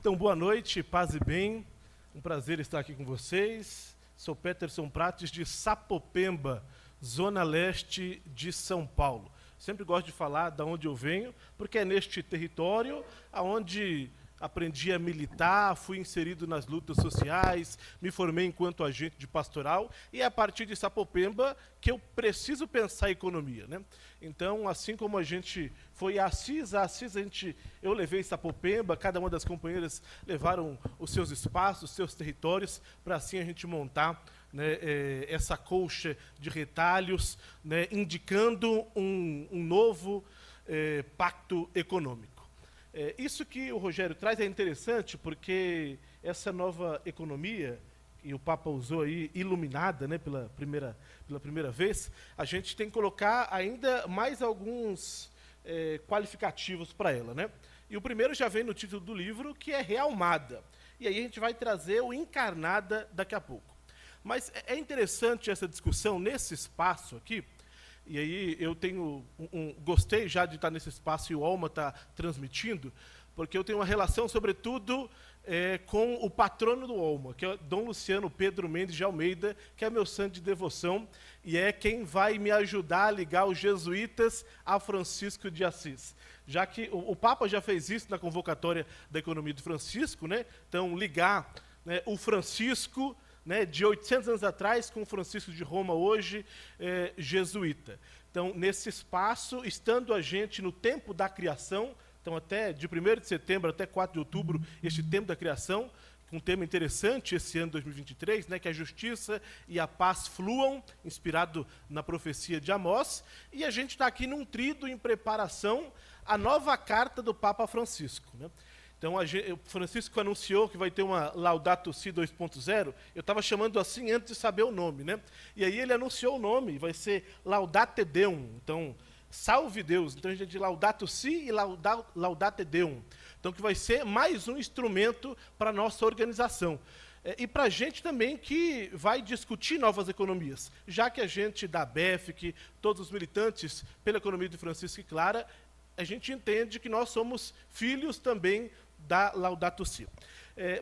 Então, boa noite, paz e bem. Um prazer estar aqui com vocês. Sou Peterson Prates, de Sapopemba, zona leste de São Paulo. Sempre gosto de falar de onde eu venho, porque é neste território onde aprendi a militar, fui inserido nas lutas sociais, me formei enquanto agente de pastoral, e é a partir de Sapopemba que eu preciso pensar a economia, né? Então, assim como a gente foi a Assis eu levei Sapopemba, cada uma das companheiras levaram os seus espaços, os seus territórios, para assim a gente montar, né, essa colcha de retalhos, né, indicando um novo pacto econômico. Isso que o Rogério traz é interessante porque essa nova economia, e o Papa usou aí, iluminada, né, pela primeira vez, a gente tem que colocar ainda mais alguns qualificativos para ela, né? E o primeiro já vem no título do livro, que é realmada. E aí a gente vai trazer o encarnada daqui a pouco. Mas é interessante essa discussão nesse espaço aqui. E aí eu tenho gostei já de estar nesse espaço e o Alma está transmitindo, porque eu tenho uma relação, sobretudo, com o patrono do Alma, que é Dom Luciano Pedro Mendes de Almeida, que é meu santo de devoção, e é quem vai me ajudar a ligar os jesuítas a Francisco de Assis. Já que o Papa já fez isso na convocatória da economia de Francisco, né? Então, ligar, né, o Francisco, né, de 800 anos atrás, com o Francisco de Roma, hoje, jesuíta. Então, nesse espaço, estando a gente no tempo da criação, então até de 1º de setembro até 4 de outubro, este tempo da criação, com um tema interessante esse ano 2023, né, que a justiça e a paz fluam, inspirado na profecia de Amós, e a gente está aqui num tríduo em preparação à nova carta do Papa Francisco, né? Então, o Francisco anunciou que vai ter uma Laudato Si 2.0, eu estava chamando assim antes de saber o nome, né? E aí ele anunciou o nome, vai ser Laudate Deum, então, salve Deus. Então, a gente diz Laudato Si e Laudate Deum. Então, que vai ser mais um instrumento para a nossa organização. E para a gente também que vai discutir novas economias, já que a gente da BEFIC, todos os militantes pela economia de Francisco e Clara, a gente entende que nós somos filhos também da Laudato Si.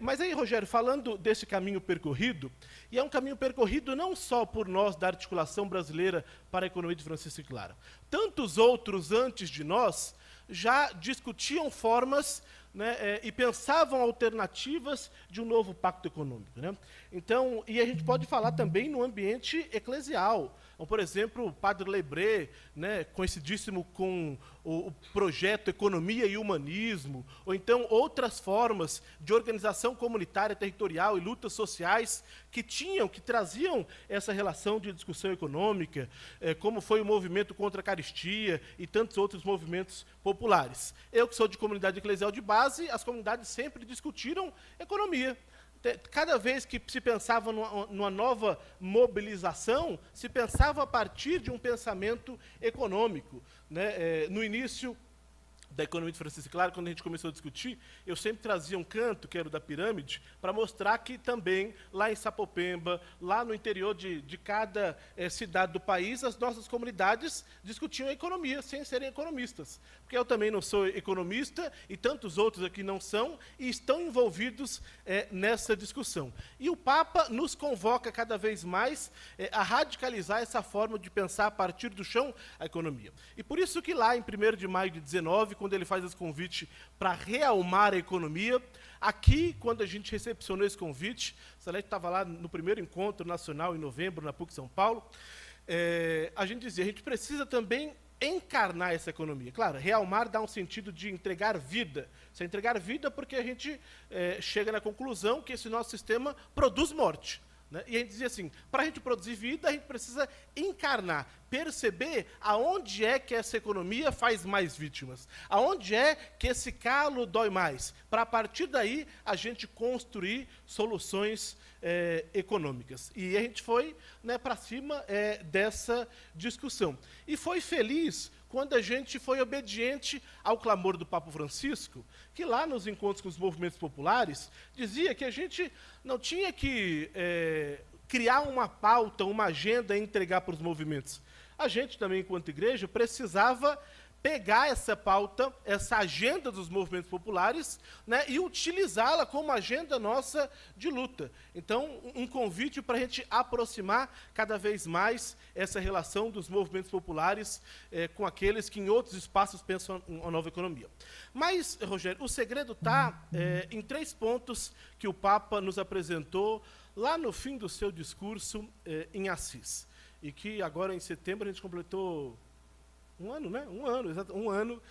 Mas aí, Rogério, falando desse caminho percorrido, e é um caminho percorrido não só por nós da articulação brasileira para a economia de Francisco e Clara. Tantos outros antes de nós já discutiam formas, né, e pensavam alternativas de um novo pacto econômico, né? Então, e a gente pode falar também no ambiente eclesial. Então, por exemplo, o padre Lebré, né, conhecidíssimo com o projeto Economia e Humanismo, ou então outras formas de organização comunitária, territorial e lutas sociais que traziam essa relação de discussão econômica, como foi o movimento contra a caristia e tantos outros movimentos populares. Eu, que sou de comunidade eclesial de base, as comunidades sempre discutiram economia. Cada vez que se pensava numa nova mobilização, se pensava a partir de um pensamento econômico, né? No início da economia de Francisco e Clara, quando a gente começou a discutir, eu sempre trazia um canto, que era o da pirâmide, para mostrar que também, lá em Sapopemba, lá no interior de cada cidade do país, as nossas comunidades discutiam a economia, sem serem economistas. Porque eu também não sou economista, e tantos outros aqui não são, e estão envolvidos nessa discussão. E o Papa nos convoca cada vez mais a radicalizar essa forma de pensar a partir do chão a economia. E por isso que lá, em 1º de maio de 19, quando ele faz esse convite para realmar a economia, aqui, quando a gente recepcionou esse convite, Salete estava lá no primeiro encontro nacional, em novembro, na PUC São Paulo, a gente dizia, a gente precisa também encarnar essa economia. Claro, realmar dá um sentido de entregar vida. Se entregar vida porque a gente chega na conclusão que esse nosso sistema produz morte, né? E a gente dizia assim, para a gente produzir vida, a gente precisa encarnar, perceber aonde é que essa economia faz mais vítimas, aonde é que esse calo dói mais, para a partir daí a gente construir soluções econômicas. E a gente foi, né, para cima dessa discussão. E foi feliz quando a gente foi obediente ao clamor do Papa Francisco, que lá nos encontros com os movimentos populares, dizia que a gente não tinha que criar uma pauta, uma agenda e entregar para os movimentos. A gente também, enquanto igreja, precisava pegar essa pauta, essa agenda dos movimentos populares, né, e utilizá-la como agenda nossa de luta. Então, um convite para a gente aproximar cada vez mais essa relação dos movimentos populares com aqueles que em outros espaços pensam em uma nova economia. Mas, Rogério, o segredo está em 3 pontos que o Papa nos apresentou lá no fim do seu discurso em Assis. E que agora, em setembro, a gente completou um ano, né? Um ano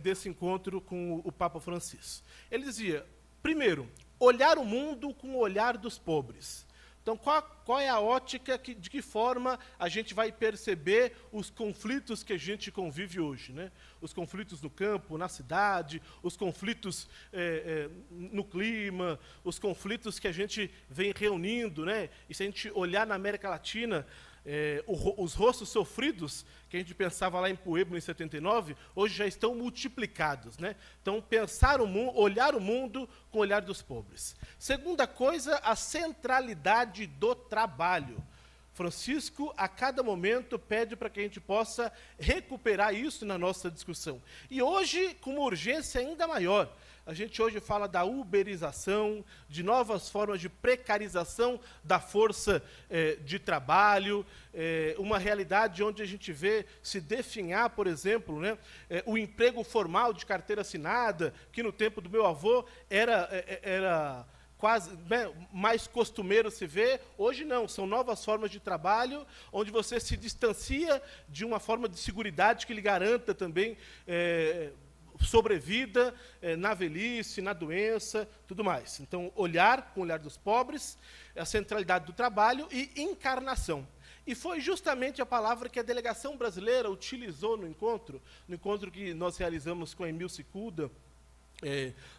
desse encontro com o Papa Francisco. Ele dizia, primeiro, olhar o mundo com o olhar dos pobres. Então, qual é a ótica, de que forma a gente vai perceber os conflitos que a gente convive hoje, né? Os conflitos no campo, na cidade, os conflitos no clima, os conflitos que a gente vem reunindo, né? E se a gente olhar na América Latina, os rostos sofridos que a gente pensava lá em Puebla em 79, hoje já estão multiplicados, né? Então, olhar o mundo com o olhar dos pobres. Segunda coisa, a centralidade do trabalho. Francisco, a cada momento, pede para que a gente possa recuperar isso na nossa discussão. E hoje, com uma urgência ainda maior. A gente hoje fala da uberização, de novas formas de precarização da força de trabalho, uma realidade onde a gente vê se definhar, por exemplo, né, o emprego formal de carteira assinada, que no tempo do meu avô era quase, né, mais costumeiro se ver. Hoje não, são novas formas de trabalho, onde você se distancia de uma forma de seguridade que lhe garanta também sobrevida na velhice, na doença, tudo mais. Então, olhar com o olhar dos pobres, a centralidade do trabalho e encarnação. E foi justamente a palavra que a delegação brasileira utilizou no encontro que nós realizamos com a Emil Cicuda,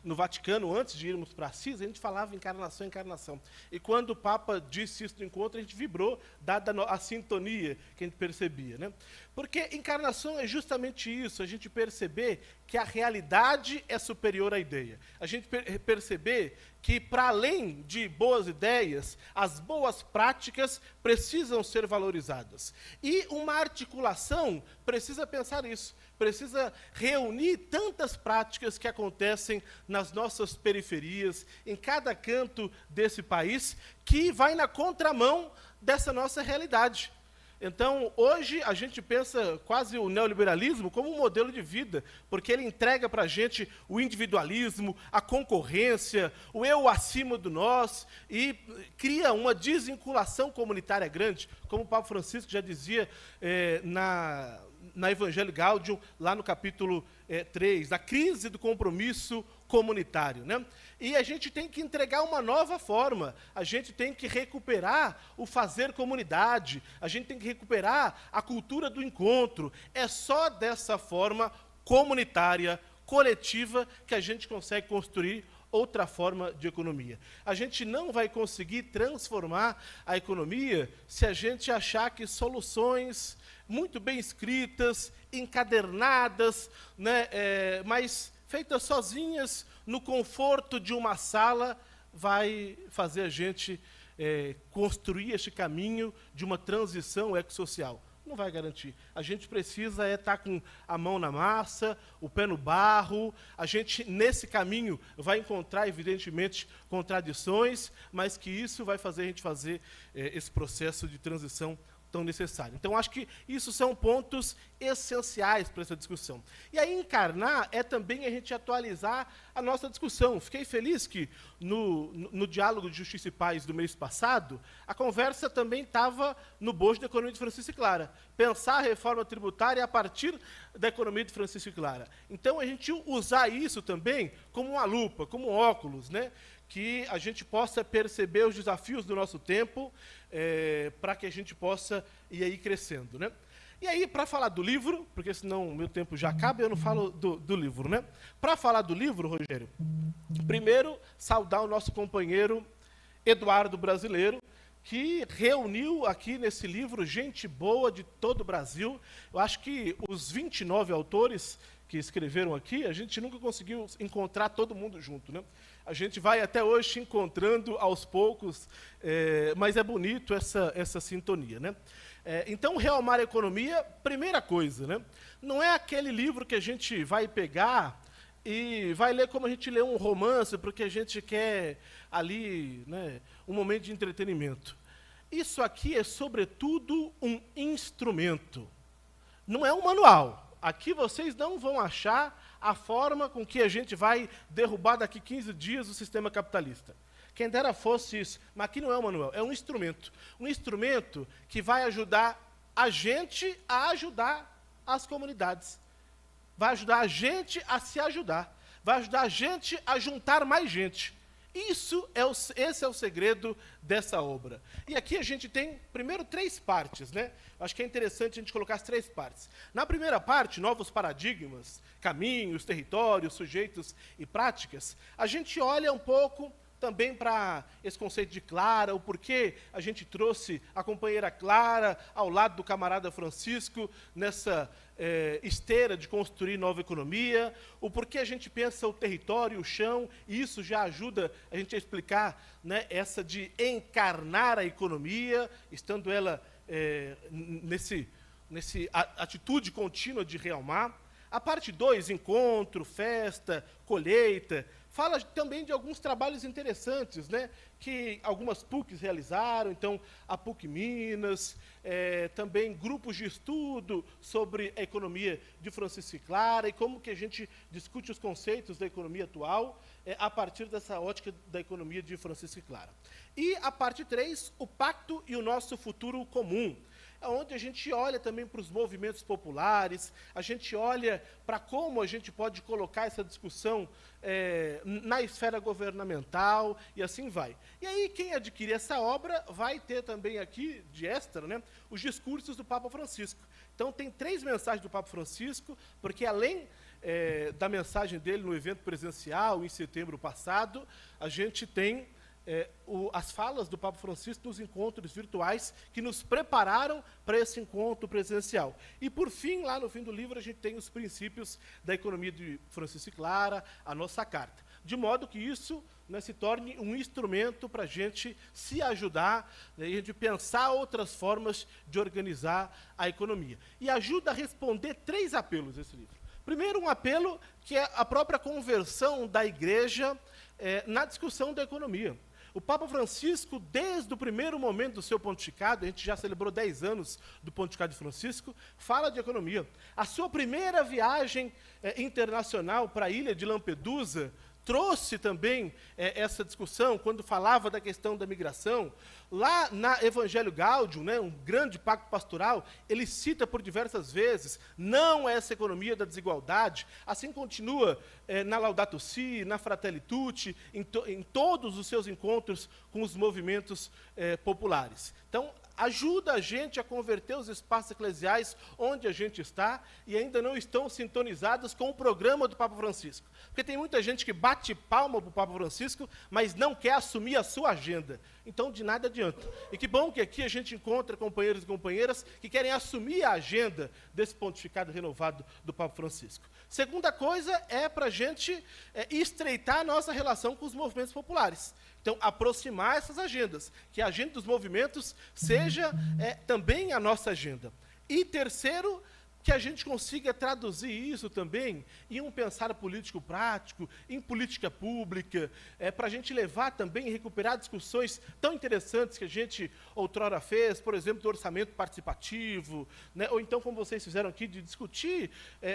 no Vaticano, antes de irmos para Assis, a gente falava encarnação, encarnação. E quando o Papa disse isso no encontro, a gente vibrou, dada a sintonia que a gente percebia, né? Porque encarnação é justamente isso, a gente perceber que a realidade é superior à ideia. A gente perceber que, para além de boas ideias, as boas práticas precisam ser valorizadas. E uma articulação precisa pensar isso, precisa reunir tantas práticas que acontecem nas nossas periferias, em cada canto desse país, que vai na contramão dessa nossa realidade. Então, hoje, a gente pensa quase o neoliberalismo como um modelo de vida, porque ele entrega para a gente o individualismo, a concorrência, o eu acima do nós, e cria uma desvinculação comunitária grande, como o Papa Francisco já dizia na Evangelii Gaudium, lá no capítulo 3, a crise do compromisso comunitário, né? E a gente tem que entregar uma nova forma, a gente tem que recuperar o fazer comunidade, a gente tem que recuperar a cultura do encontro. É só dessa forma comunitária, coletiva, que a gente consegue construir outra forma de economia. A gente não vai conseguir transformar a economia se a gente achar que soluções muito bem escritas, encadernadas, né, mas feitas sozinhas, no conforto de uma sala, vai fazer a gente construir este caminho de uma transição ecossocial. Não vai garantir. A gente precisa estar com a mão na massa, o pé no barro. A gente, nesse caminho, vai encontrar, evidentemente, contradições, mas que isso vai fazer a gente fazer esse processo de transição tão necessário. Então, acho que isso são pontos essenciais para essa discussão. E aí, encarnar é também a gente atualizar a nossa discussão. Fiquei feliz que, no diálogo de Justiça e Paz do mês passado, a conversa também estava no bojo da economia de Francisco e Clara. Pensar a reforma tributária a partir da economia de Francisco e Clara. Então, a gente usar isso também como uma lupa, como um óculos, né? Que a gente possa perceber os desafios do nosso tempo, para que a gente possa ir aí crescendo, né? E aí, para falar do livro, porque senão o meu tempo já acaba e eu não falo do livro, né? Para falar do livro, Rogério, primeiro, saudar o nosso companheiro Eduardo Brasileiro, que reuniu aqui nesse livro gente boa de todo o Brasil. Eu acho que os 29 autores que escreveram aqui, a gente nunca conseguiu encontrar todo mundo junto, né? A gente vai até hoje se encontrando aos poucos, mas é bonito essa sintonia, né? Então, Realmar a Economia, primeira coisa, né? Não é aquele livro que a gente vai pegar e vai ler como a gente lê um romance, porque a gente quer ali, né, um momento de entretenimento. Isso aqui é, sobretudo, um instrumento. Não é um manual. Aqui vocês não vão achar a forma com que a gente vai derrubar daqui 15 dias o sistema capitalista. Quem dera fosse isso. Mas aqui não é um manual, é um instrumento. Um instrumento que vai ajudar a gente a ajudar as comunidades. Vai ajudar a gente a se ajudar. Vai ajudar a gente a juntar mais gente. Esse é o segredo dessa obra. E aqui a gente tem, primeiro, 3 partes, né? Acho que é interessante a gente colocar as 3 partes. Na primeira parte, novos paradigmas, caminhos, territórios, sujeitos e práticas, a gente olha um pouco também para esse conceito de Clara, o porquê a gente trouxe a companheira Clara ao lado do camarada Francisco nessa esteira de construir nova economia, o porquê a gente pensa o território, o chão, e isso já ajuda a gente a explicar, né, essa de encarnar a economia, estando ela nesse atitude contínua de realmar. A parte 2, encontro, festa, colheita, fala também de alguns trabalhos interessantes, né, que algumas PUCs realizaram, então a PUC Minas, também grupos de estudo sobre a economia de Francisco e Clara, e como que a gente discute os conceitos da economia atual a partir dessa ótica da economia de Francisco e Clara. E a parte 3, o pacto e o nosso futuro comum, onde a gente olha também para os movimentos populares, a gente olha para como a gente pode colocar essa discussão na esfera governamental, e assim vai. E aí, quem adquirir essa obra vai ter também aqui, de extra, né, os discursos do Papa Francisco. Então, tem 3 mensagens do Papa Francisco, porque além da mensagem dele no evento presencial, em setembro passado, a gente tem as falas do Papa Francisco nos encontros virtuais que nos prepararam para esse encontro presencial. E, por fim, lá no fim do livro, a gente tem os princípios da economia de Francisco e Clara, a nossa carta. De modo que isso, né, se torne um instrumento para a gente se ajudar, né, e a gente pensar outras formas de organizar a economia. E ajuda a responder 3 apelos esse livro. Primeiro, um apelo que é a própria conversão da igreja na discussão da economia. O Papa Francisco, desde o primeiro momento do seu pontificado, a gente já celebrou 10 anos do pontificado de Francisco, fala de economia. A sua primeira viagem internacional para a ilha de Lampedusa trouxe também essa discussão, quando falava da questão da migração. Lá na Evangelho Gaudium, né, um grande pacto pastoral, ele cita por diversas vezes, não essa economia da desigualdade, assim continua na Laudato Si, na Fratelli Tutti, em todos os seus encontros com os movimentos populares. Então, ajuda a gente a converter os espaços eclesiais onde a gente está e ainda não estão sintonizados com o programa do Papa Francisco. Porque tem muita gente que bate palma para o Papa Francisco, mas não quer assumir a sua agenda. Então, de nada adianta. E que bom que aqui a gente encontra companheiros e companheiras que querem assumir a agenda desse pontificado renovado do Papa Francisco. Segunda coisa é para a gente estreitar a nossa relação com os movimentos populares. Então, aproximar essas agendas, que a agenda dos movimentos seja também a nossa agenda. E terceiro, que a gente consiga traduzir isso também em um pensar político prático, em política pública, para a gente levar também e recuperar discussões tão interessantes que a gente outrora fez, por exemplo, do orçamento participativo, né, ou então, como vocês fizeram aqui, de discutir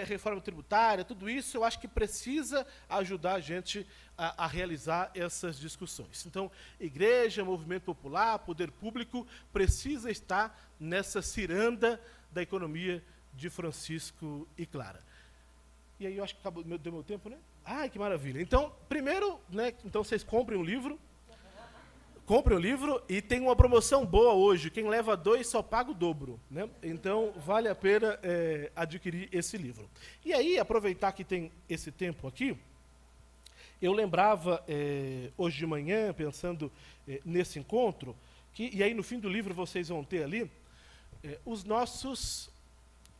reforma tributária, tudo isso eu acho que precisa ajudar a gente a realizar essas discussões. Então, igreja, movimento popular, poder público, precisa estar nessa ciranda da economia de Francisco e Clara. E aí eu acho que acabou, deu meu tempo, né? Ai, que maravilha. Então, primeiro, né, então vocês comprem um livro. Comprem o livro e tem uma promoção boa hoje. Quem leva 2 só paga o dobro, né? Então, vale a pena adquirir esse livro. E aí, aproveitar que tem esse tempo aqui, eu lembrava hoje de manhã, pensando nesse encontro, e aí no fim do livro vocês vão ter ali os nossos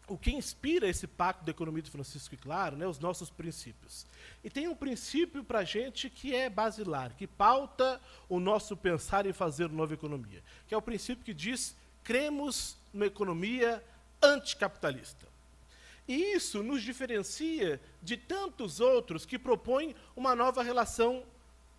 o que inspira esse pacto da economia de Francisco e Claro, né, os nossos princípios. E tem um princípio para a gente que é basilar, que pauta o nosso pensar e fazer nova economia, que é o princípio que diz: cremos numa economia anticapitalista. E isso nos diferencia de tantos outros que propõem uma nova relação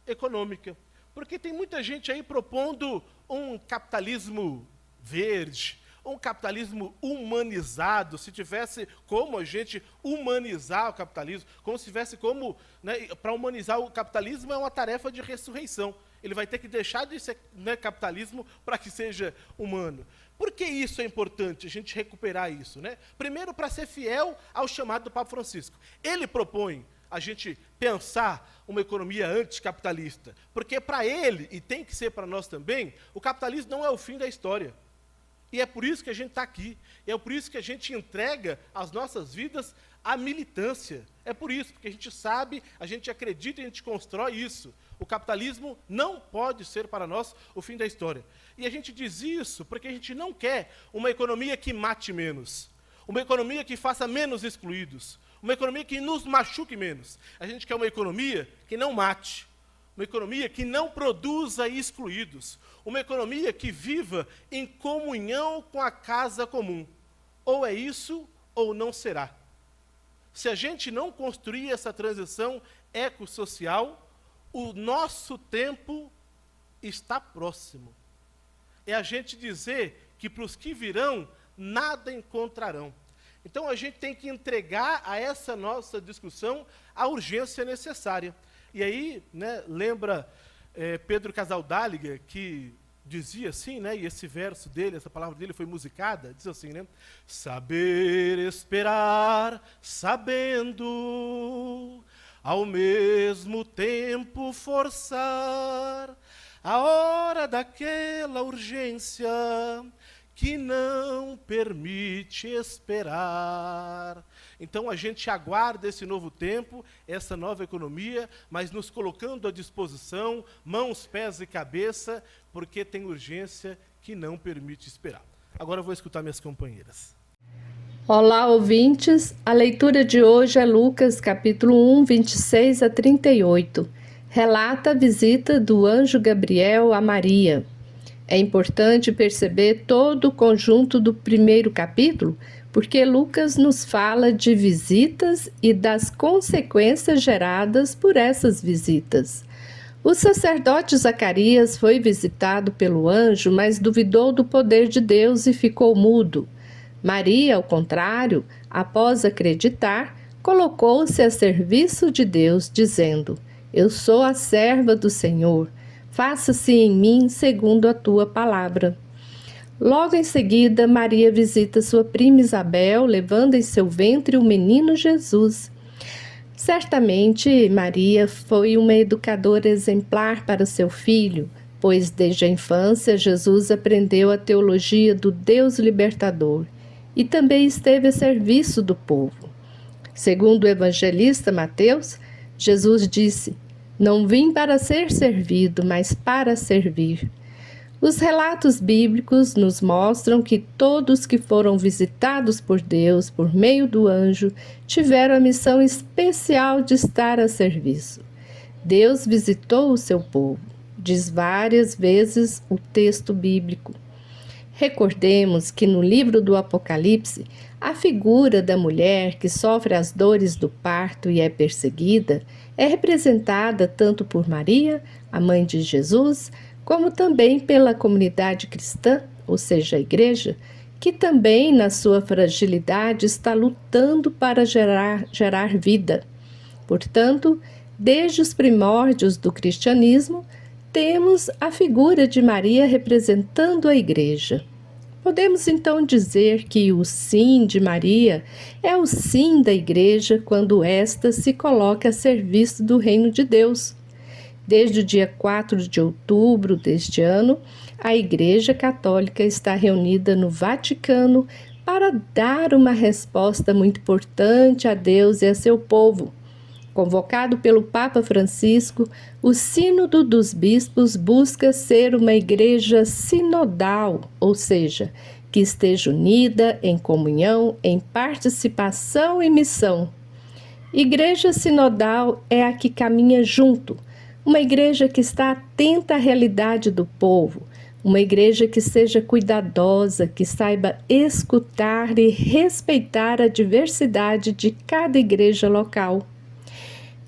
econômica. Porque tem muita gente aí propondo um capitalismo verde, um capitalismo humanizado, se tivesse como a gente humanizar o capitalismo, como se tivesse como, né, para humanizar o capitalismo é uma tarefa de ressurreição. Ele vai ter que deixar de ser, né, capitalismo para que seja humano. Por que isso é importante, a gente recuperar isso, né? Primeiro, para ser fiel ao chamado do Papa Francisco. Ele propõe a gente pensar uma economia anticapitalista, porque para ele, e tem que ser para nós também, o capitalismo não é o fim da história. E é por isso que a gente está aqui. E é por isso que a gente entrega as nossas vidas à militância. É por isso, porque a gente sabe, a gente acredita e a gente constrói isso. O capitalismo não pode ser para nós o fim da história. E a gente diz isso porque a gente não quer uma economia que mate menos, uma economia que faça menos excluídos, uma economia que nos machuque menos. A gente quer uma economia que não mate, uma economia que não produza excluídos, uma economia que viva em comunhão com a casa comum. Ou é isso, ou não será. Se a gente não construir essa transição ecossocial, o nosso tempo está próximo. É a gente dizer que para os que virão, nada encontrarão. Então a gente tem que entregar a essa nossa discussão a urgência necessária. E aí, né, lembra Pedro Casaldáliga, que dizia assim, né, e esse verso dele, essa palavra dele foi musicada, diz assim, né? Saber esperar, sabendo, ao mesmo tempo forçar a hora daquela urgência que não permite esperar. Então a gente aguarda esse novo tempo, essa nova economia, mas nos colocando à disposição, mãos, pés e cabeça, porque tem urgência que não permite esperar. Agora eu vou escutar minhas companheiras. Olá, ouvintes. A leitura de hoje é Lucas, capítulo 1, 26 a 38. Relata a visita do anjo Gabriel a Maria. É importante perceber todo o conjunto do primeiro capítulo, porque Lucas nos fala de visitas e das consequências geradas por essas visitas. O sacerdote Zacarias foi visitado pelo anjo, mas duvidou do poder de Deus e ficou mudo. Maria, ao contrário, após acreditar, colocou-se a serviço de Deus, dizendo: Eu sou a serva do Senhor. Faça-se em mim segundo a tua palavra. Logo em seguida, Maria visita sua prima Isabel, levando em seu ventre o menino Jesus. Certamente, Maria foi uma educadora exemplar para seu filho, pois desde a infância Jesus aprendeu a teologia do Deus libertador e também esteve a serviço do povo. Segundo o evangelista Mateus, Jesus disse: Não vim para ser servido, mas para servir. Os relatos bíblicos nos mostram que todos que foram visitados por Deus por meio do anjo tiveram a missão especial de estar a serviço. Deus visitou o seu povo, diz várias vezes o texto bíblico. Recordemos que no livro do Apocalipse, a figura da mulher que sofre as dores do parto e é perseguida é representada tanto por Maria, a mãe de Jesus, como também pela comunidade cristã, ou seja, a igreja, que também na sua fragilidade está lutando para gerar vida. Portanto, desde os primórdios do cristianismo, temos a figura de Maria representando a igreja. Podemos então dizer que o sim de Maria é o sim da igreja quando esta se coloca a serviço do reino de Deus. Desde o dia 4 de outubro deste ano, a Igreja Católica está reunida no Vaticano para dar uma resposta muito importante a Deus e a seu povo. Convocado pelo Papa Francisco, o Sínodo dos Bispos busca ser uma igreja sinodal, ou seja, que esteja unida em comunhão, em participação e missão. Igreja sinodal é a que caminha junto, uma igreja que está atenta à realidade do povo, uma igreja que seja cuidadosa, que saiba escutar e respeitar a diversidade de cada igreja local.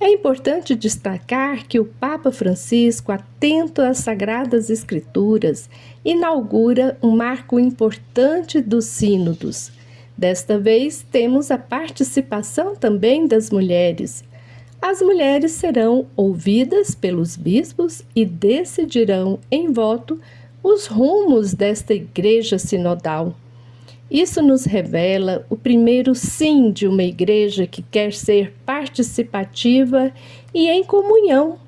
É importante destacar que o Papa Francisco, atento às Sagradas Escrituras, inaugura um marco importante dos sínodos. Desta vez, temos a participação também das mulheres. As mulheres serão ouvidas pelos bispos e decidirão em voto os rumos desta igreja sinodal. Isso nos revela o primeiro sim de uma igreja que quer ser participativa e em comunhão.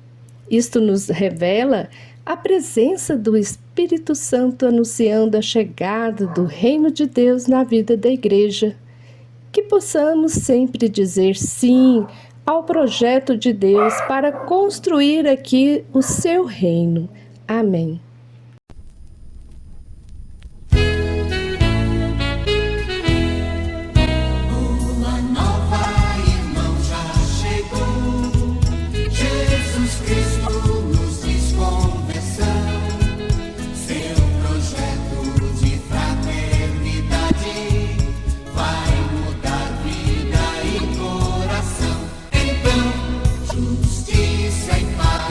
Isto nos revela a presença do Espírito Santo anunciando a chegada do reino de Deus na vida da igreja. Que possamos sempre dizer sim ao projeto de Deus para construir aqui o seu reino. Amém. Justiça e paz.